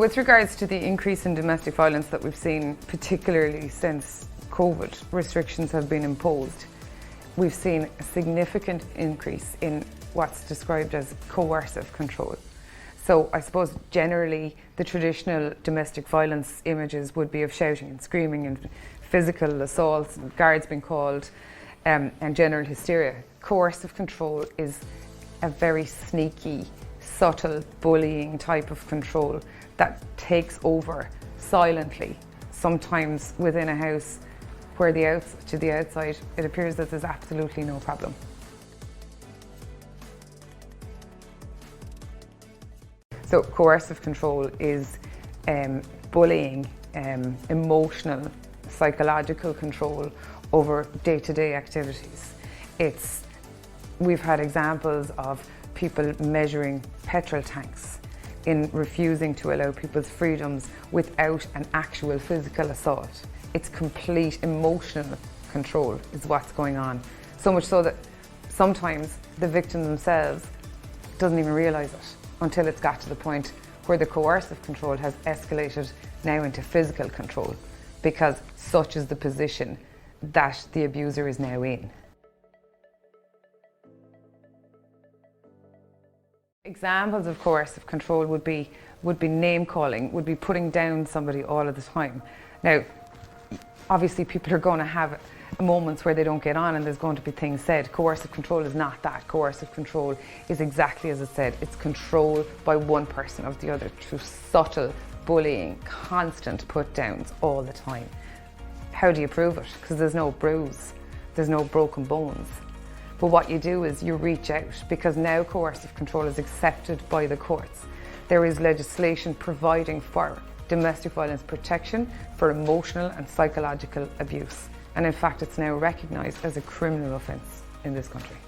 With regards to the increase in domestic violence that we've seen, particularly since COVID restrictions have been imposed, we've seen a significant increase in what's described as coercive control. So I suppose generally the traditional domestic violence images would be of shouting and screaming and physical assaults and guards being called and general hysteria. Coercive control is a very sneaky, subtle bullying type of control that takes over silently, sometimes within a house where to the outside it appears that there's absolutely no problem. So coercive control is bullying, emotional, psychological control over day-to-day activities. We've had examples of people measuring petrol tanks, in refusing to allow people's freedoms without an actual physical assault. It's complete emotional control is what's going on. So much so that sometimes the victim themselves doesn't even realise it until it's got to the point where the coercive control has escalated now into physical control, because such is the position that the abuser is now in. Examples of coercive control would be name calling, would be putting down somebody all of the time. Now, obviously people are going to have moments where they don't get on and there's going to be things said. Coercive control is not that. Coercive control is exactly as it said. It's control by one person of the other through subtle bullying, constant put downs all the time. How do you prove it? Because there's no bruise, there's no broken bones. But what you do is you reach out, because now coercive control is accepted by the courts. There is legislation providing for domestic violence protection for emotional and psychological abuse. And in fact, it's now recognised as a criminal offence in this country.